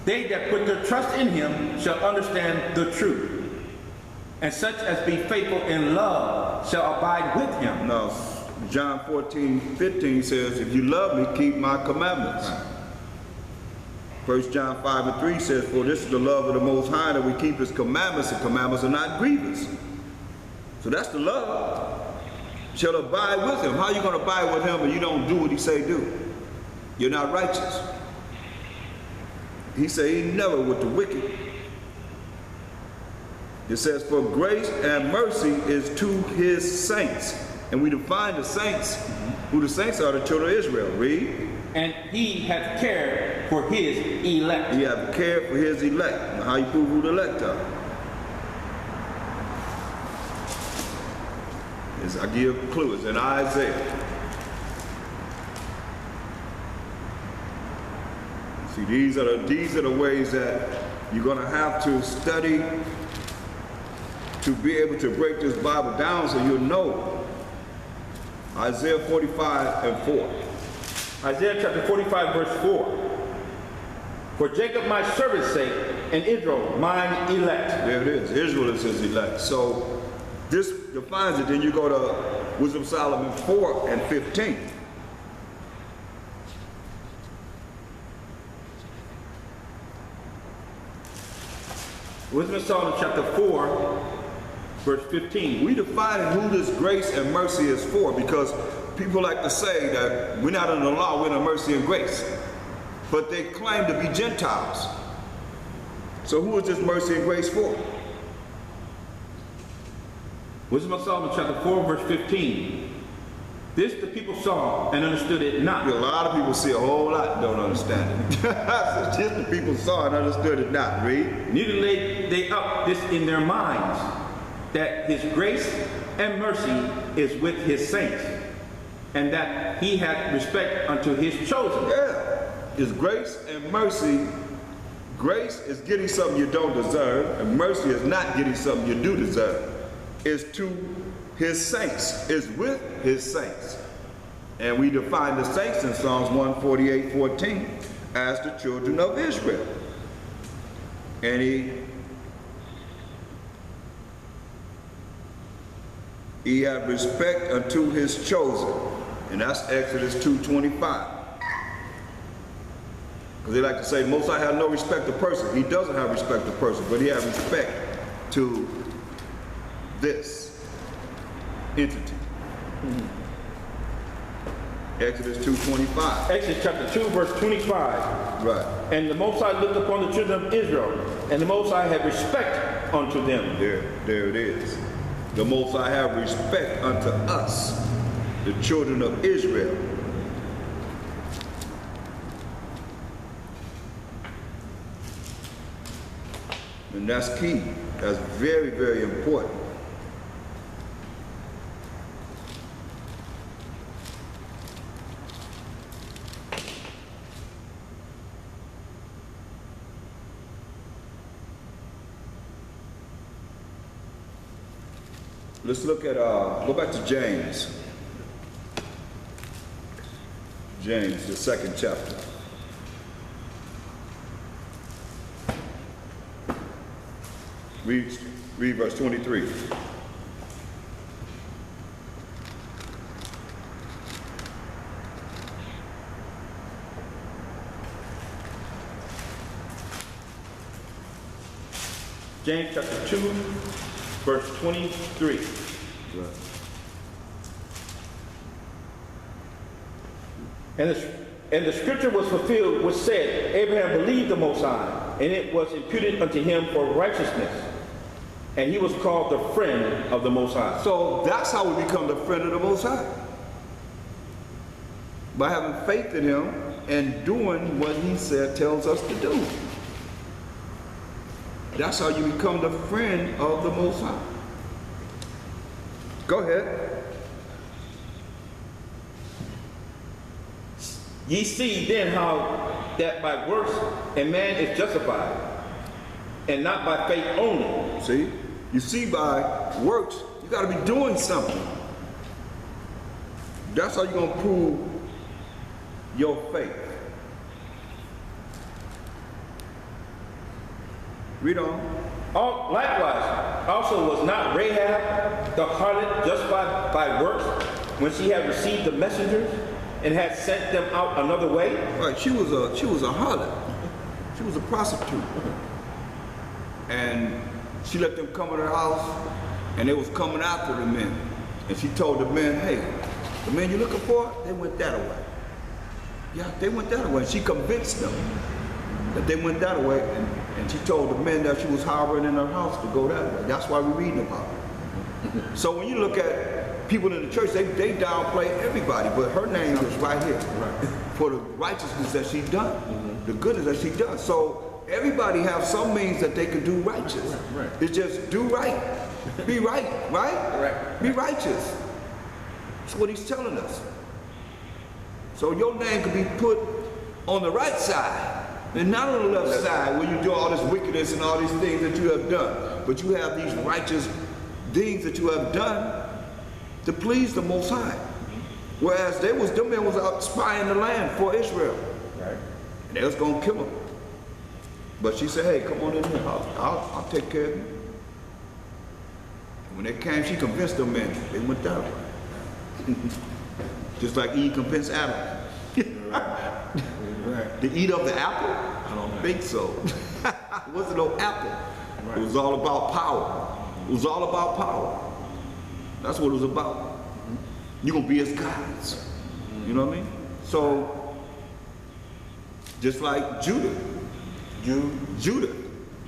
They that put their trust in him shall understand the truth, and such as be faithful in love shall abide with him. Now, John 14:15 says, if you love me, keep my commandments. 1 John 5:3 says, for this is the love of the Most High, that we keep his commandments, and commandments are not grievous. So that's the love. Shall abide with him. How are you going to abide with him when you don't do what he say do? You're not righteous. He said he never with the wicked. It says, for grace and mercy is to his saints. And we define the saints, who the saints are, the children of Israel. Read. And he hath cared for his elect. He hath cared for his elect. Now how you prove who the elect are? I give you a clue. It's in Isaiah. See, these are the ways that you're going to have to study to be able to break this Bible down so you'll know. Isaiah 45:4. Isaiah chapter 45 verse 4. For Jacob my servant's sake, and Israel mine elect. There it is. Israel is his elect. So this defines it. Then you go to Wisdom of Solomon 4:15. Wisdom of Solomon chapter 4 verse 15. We define who this grace and mercy is for, because people like to say that we're not under the law, we're under mercy and grace. But they claim to be Gentiles. So who is this mercy and grace for? Wisdom of Solomon chapter 4 verse 15. This the people saw and understood it not. A lot of people see a whole lot and don't understand it. Just the people saw and understood it not. Read. Neither laid they up this in their minds, that his grace and mercy is with his saints, and that he hath respect unto his chosen. Yeah. His grace and mercy. Grace is getting something you don't deserve, and mercy is not getting something you do deserve. Is to his saints, is with his saints. And we define the saints in Psalms 148:14 as the children of Israel. And he had respect unto his chosen. And that's Exodus 2:25. Because they like to say, Most High have no respect to person. He doesn't have respect to person, but he has respect to this entity. Exodus 2:25. Exodus chapter 2 verse 25. Right. And the Most High looked upon the children of Israel, and the Most High had respect unto them. There it is. The Most High have respect unto us, the children of Israel. And that's key. That's very, very important. Let's look at, go back to James. James, the 2nd chapter. Read verse 23. James chapter 2 verse 23. Right. And the scripture was fulfilled which said, Abraham believed the Most High, and it was imputed unto him for righteousness. And he was called the friend of the Most High. So that's how we become the friend of the Most High. By having faith in him and doing what he said tells us to do. That's how you become the friend of the Most High. Go ahead. Ye see then how that by works a man is justified, and not by faith only. See? You see, by works, you got to be doing something. That's how you're going to prove your faith. Read on. Likewise, also was not Rahab the harlot justified by works when she had received the messengers and had sent them out another way? Right, she was a harlot. She was a prostitute. And she let them come in her house, and they was coming after the men. And she told the men, hey, the men you're looking for, they went that way. Yeah, they went that way. She convinced them that they went that way, and she told the men that she was harboring in her house to go that way. That's why we're reading about it. So when you look at people in the church, they downplay everybody, but her name is right here for the righteousness that she done, the goodness that she done. So everybody have some means that they can do righteous. It's just do right, be right, right? Be righteous. That's what he's telling us. So your name can be put on the right side and not on the left side where you do all this wickedness and all these things that you have done. But you have these righteous things that you have done to please the Most High. Whereas them men was out spying the land for Israel. Right. And they was going to kill them. But she said, hey, come on in here. I'll take care of you. And when they came, she convinced them men. They went that way. Just like Eve convinced Adam. To eat of the apple? I don't think so. It wasn't no apple. It was all about power. It was all about power. That's what it was about. You're going to be as gods. You know what I mean? So, just like Judah. Judah.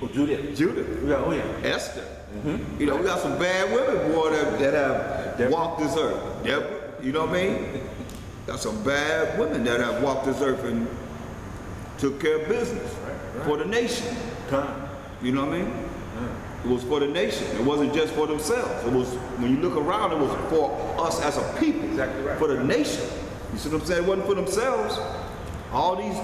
Oh, Judah. Yeah, oh yeah. Esther. You know, we got some bad women, boy, that have walked this earth. Yep. You know what I mean? Got some bad women that have walked this earth and took care of business for the nation. You know what I mean? It was for the nation. It wasn't just for themselves. It was, when you look around, it was for us as a people. Exactly right. For the nation. You see what I'm saying? It wasn't for themselves. All these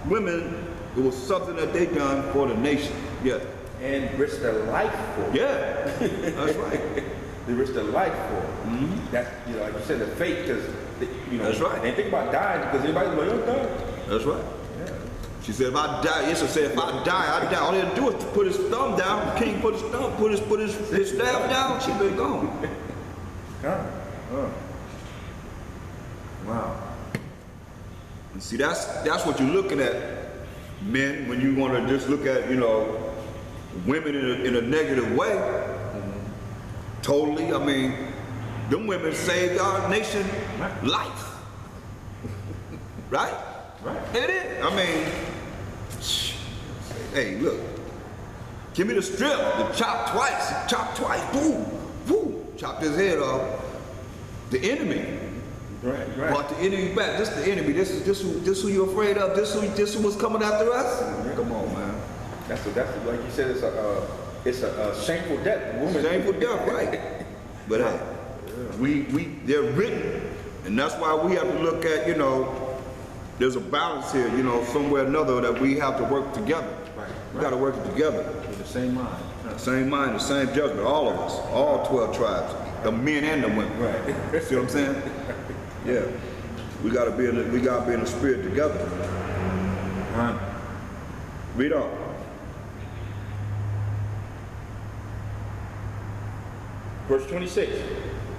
women, it was something that they done for the nation. Yeah. And risked their life for. Yeah. That's right. They risked their life for. That's, you know, like you said, the faith, because, you know, that's right. They think about dying because everybody's like, oh, die. That's right. Yeah. She said, if I die, Israel said, if I die, I die. All he had to do was put his thumb down. The king put his thumb, put his staff down. She been gone. Wow. And see, that's what you're looking at, men, when you want to just look at, you know, women in a negative way. Totally. I mean, them women saved our nation life. Right? Right. It is. I mean, hey, look. Give me the strip, the chop twice, boom, boom. Chopped his head off. The enemy. Right. Brought the enemy back. This the enemy. This who you're afraid of. This who was coming after us. Come on, man. That's like you said. It's a shameful death. Shameful death, right? But they're written, and that's why we have to look at, you know, there's a balance here, you know, somewhere or another that we have to work together. Right. We got to work together. With the same mind. Same mind, the same judgment. All of us, all 12 tribes, the men and the women. Right. See what I'm saying? Yeah. We got to be in the spirit together. Right. Read on. Verse 26,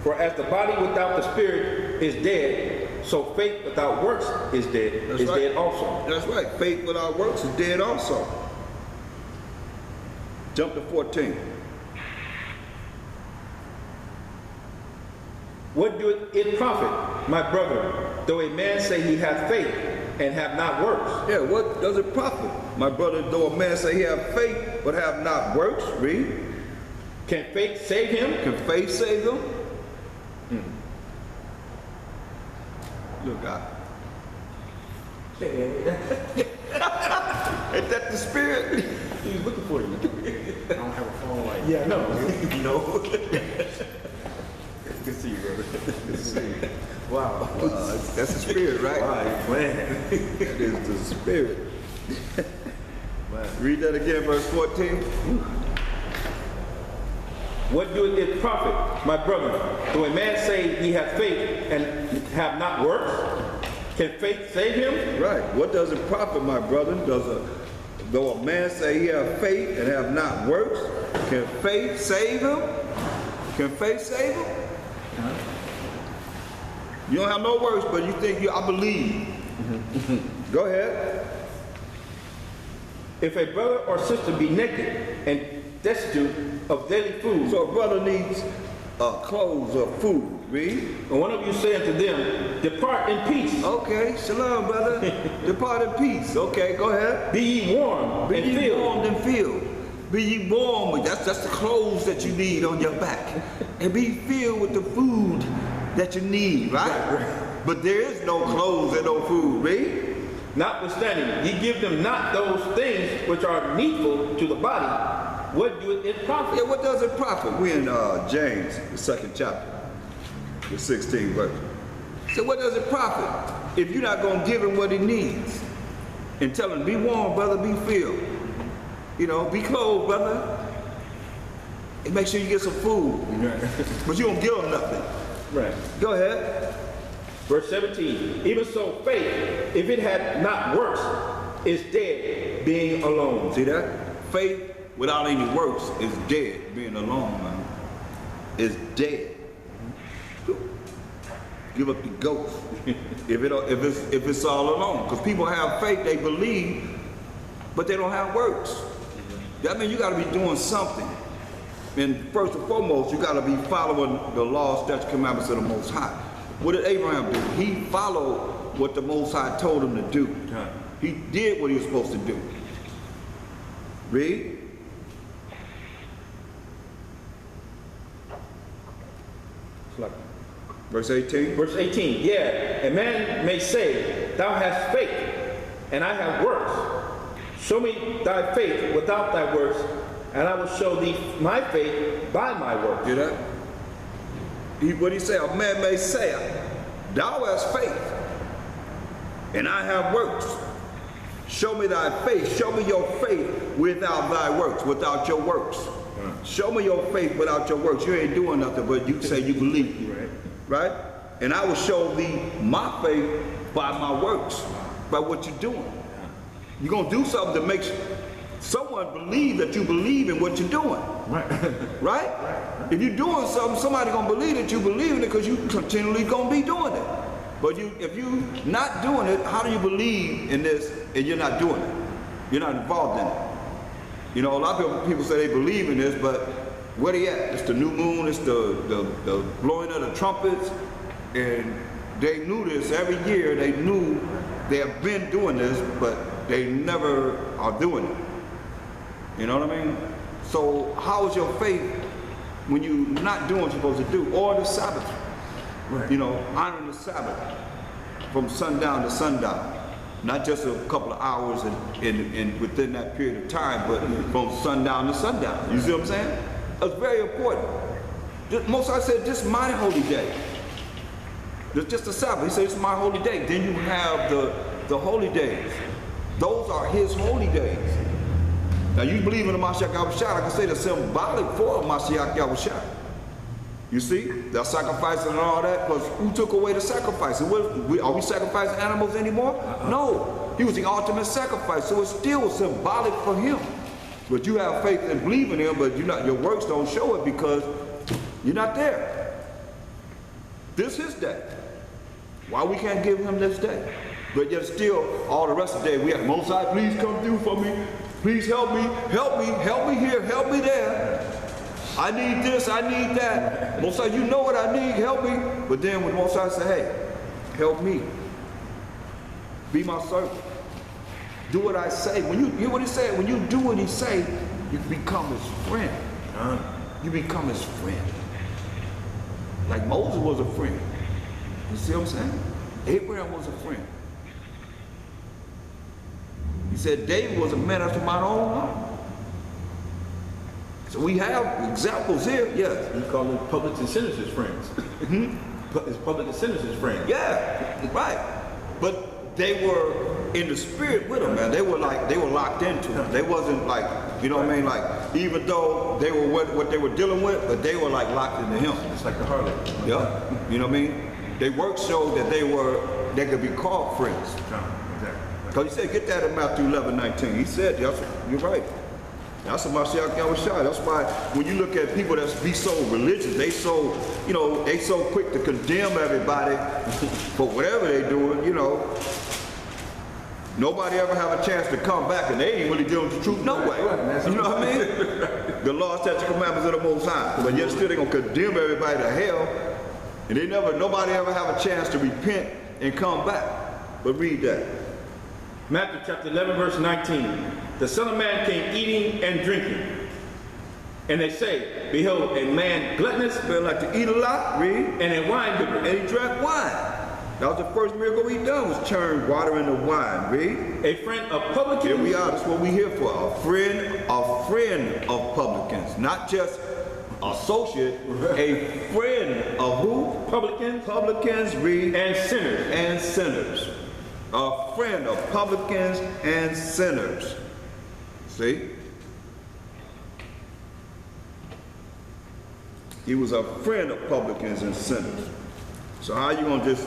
for as the body without the spirit is dead, so faith without works is dead. Dead also. That's right. Faith without works is dead also. Jump to 14. What doeth it profit, my brother, though a man say he hath faith and have not works? Yeah, what does it profit, my brother, though a man say he have faith but have not works? Read. Can faith save him? Can faith save him? Look out. Ain't that the spirit? He's looking for you. I don't have a phone like that. Yeah, no. No. Good to see you, brother. Good to see you. Wow. That's the spirit, right? Wow, man. That is the spirit. Man. Read that again, verse 14. What doeth it profit, my brother, though a man say he hath faith and have not works? Can faith save him? Right. What does it profit, my brother? Does though a man say he have faith and have not works, can faith save him? Can faith save him? You don't have no works, but you think I believe. Go ahead. If a brother or sister be naked and destitute of daily food, So a brother needs clothes or food. Read. and one of you say unto them, depart in peace, Okay, shalom, brother. Depart in peace. Okay, go ahead. be ye warm Be and ye filled. warmed and filled. Be ye warm. That's the clothes that you need on your back. And be filled with the food that you need, right? But there is no clothes and no food, right? Notwithstanding, ye give them not those things which are needful to the body, what doeth it profit? Yeah, what does it profit? We're in James, the 2nd chapter, the 16th verse. So what does it profit if you're not going to give him what he needs? And tell him, be warm, brother, be filled. You know, be clothed, brother. And make sure you get some food. But you don't give him nothing. Right. Go ahead. Verse 17, even so faith, if it had not works, is dead, being alone. See that? Faith without any works is dead. Being alone, man, is dead. Give up the ghost if it's all alone. Because people have faith, they believe, but they don't have works. That means you got to be doing something. And first and foremost, you got to be following the law, statutes, commandments of the Most High. What did Abraham do? He followed what the Most High told him to do. He did what he was supposed to do. Read. Verse 18. Verse 18, yeah, a man may say, thou hast faith, and I have works. Show me thy faith without thy works, and I will show thee my faith by my works. Hear that? What he say? A man may say, thou hast faith, and I have works. Show me thy faith. Show me your faith without thy works, without your works. Show me your faith without your works. You ain't doing nothing, but you say you believe. Right? And I will show thee my faith by my works, by what you're doing. You're going to do something that makes someone believe that you believe in what you're doing. Right? If you're doing something, somebody's going to believe that you believe in it because you continually going to be doing it. But if you're not doing it, how do you believe in this and you're not doing it? You're not involved in it. You know, a lot of people say they believe in this, but where they at? It's the new moon, it's the blowing of the trumpets, and they knew this every year. They knew they have been doing this, but they never are doing it. You know what I mean? So how is your faith when you're not doing what you're supposed to do? Or the Sabbath, you know, honoring the Sabbath from sundown to sundown. Not just a couple of hours and within that period of time, but from sundown to sundown. You see what I'm saying? It's very important. Most I said, this is my holy day. It's just a Sabbath. He said, it's my holy day. Then you have the holy days. Those are his holy days. Now you believe in the Mashiach Yahushua, I can say the symbolic for Mashiach Yahushua. You see, the sacrificing and all that, because who took away the sacrifice? Are we sacrificing animals anymore? No. He was the ultimate sacrifice, so it's still symbolic for him. But you have faith and believe in him, but your works don't show it because you're not there. This is his day. Why we can't give him this day? But yet still, all the rest of the day, we have, Most High, please come through for me. Please help me, help me, help me here, help me there. I need this, I need that. Most High, you know what I need, help me. But then when Most High say, hey, help me. Be my servant. Do what I say. When you hear what he said, when you do what he say, you become his friend. You become his friend. Like Moses was a friend. You see what I'm saying? Abraham was a friend. He said David was a man after my own heart. So we have examples here, yes. He called them public and sinners his friends. It's public and sinners his friends. Yeah, right. But they were in the spirit with him, man. They were locked into him. They wasn't like, you know what I mean? Like, even though they were what they were dealing with, but they were like locked into him. It's like the harlot. Yeah. You know what I mean? They work showed that they could be called friends. Exactly. Because he said, get that in Matthew 11:19. He said, you're right. That's what Mashiach Yahushua. That's why when you look at people that be so religious, they so, they so quick to condemn everybody for whatever they doing, Nobody ever have a chance to come back, and they ain't really dealing with the truth no way. You know what I mean? The law, statutes, commandments of the Most High. But yet still they gonna condemn everybody to hell, and nobody ever have a chance to repent and come back. But read that. Matthew chapter 11, verse 19. The Son of Man came eating and drinking. And they say, behold, a man gluttonous, Man like to eat a lot, read, and a wine bibber. and he drank wine. That was the first miracle he done, was turn water into wine, read. A friend of publicans. Here we are, that's what we here for. A friend of publicans. Not just associate, a friend of who? Publicans. Publicans, read. And sinners. And sinners. A friend of publicans and sinners. See? He was a friend of publicans and sinners. So how you gonna just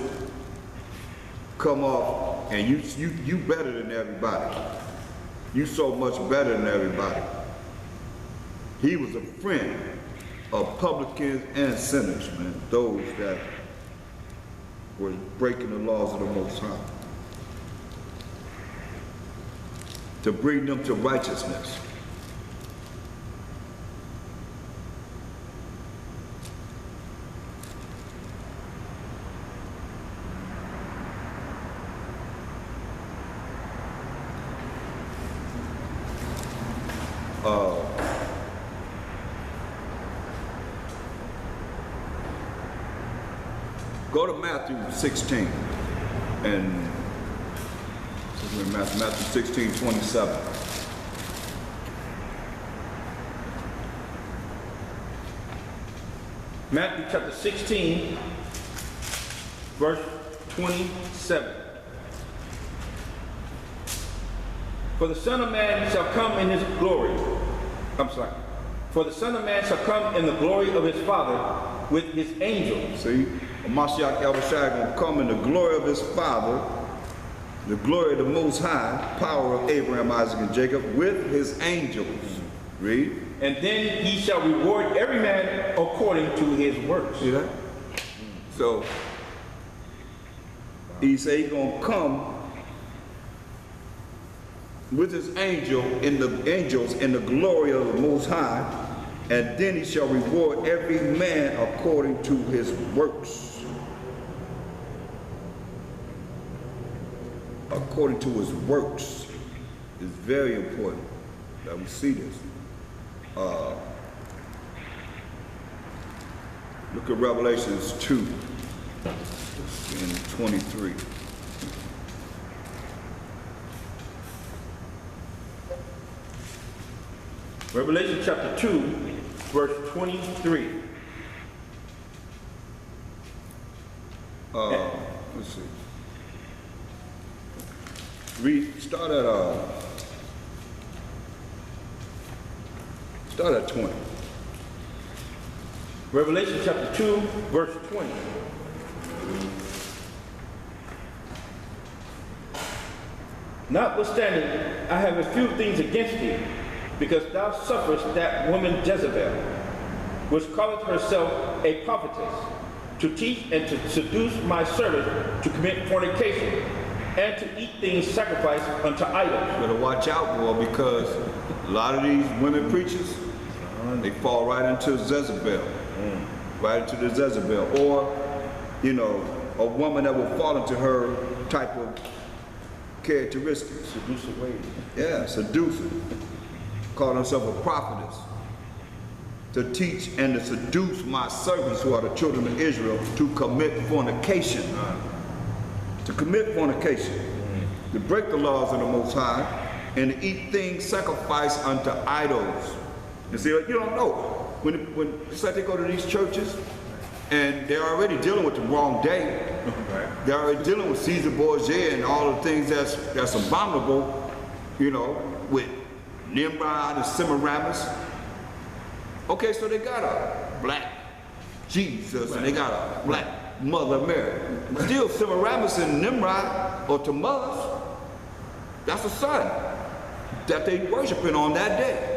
come off and you better than everybody? You so much better than everybody. He was a friend of publicans and sinners, man. Those that were breaking the laws of the Most High, to bring them to righteousness. Go to Matthew 16 and Matthew 16:27. Matthew chapter 16, verse 27. For the Son of Man shall come in his glory. For the Son of Man shall come in the glory of his Father with his angels. See, Mashiach Yahushua gonna come in the glory of his Father, the glory of the Most High, power of Abraham, Isaac, and Jacob, with his angels. Read. And then he shall reward every man according to his works. See that? So he said he's gonna come with his angels in the glory of the Most High, and then he shall reward every man according to his works. According to his works is very important that we see this. Look at Revelations 2 and 23. Revelation chapter 2, verse 23. Let's see. Start at 20. Revelation chapter 2, verse 20. Notwithstanding, I have a few things against thee, because thou sufferest that woman Jezebel, which calleth herself a prophetess, to teach and to seduce my servants to commit fornication, and to eat things sacrificed unto idols. Better watch out, boy, because a lot of these women preachers, they fall right into Jezebel, right into the Jezebel, or, a woman that will fall into her type of characteristics. Seducer ways. Yeah, seducer. Call herself a prophetess. To teach and to seduce my servants who are the children of Israel to commit fornication. To commit fornication. To break the laws of the Most High and to eat things sacrificed unto idols. You see, you don't know. When it's like they go to these churches and they're already dealing with the wrong day. They're already dealing with Caesar Borgia and all the things that's abominable, with Nimrod and Semiramis. Okay, so they got a black Jesus and they got a black Mother Mary. Still Semiramis and Nimrod or to mothers. That's a sun that they worshiping on that day.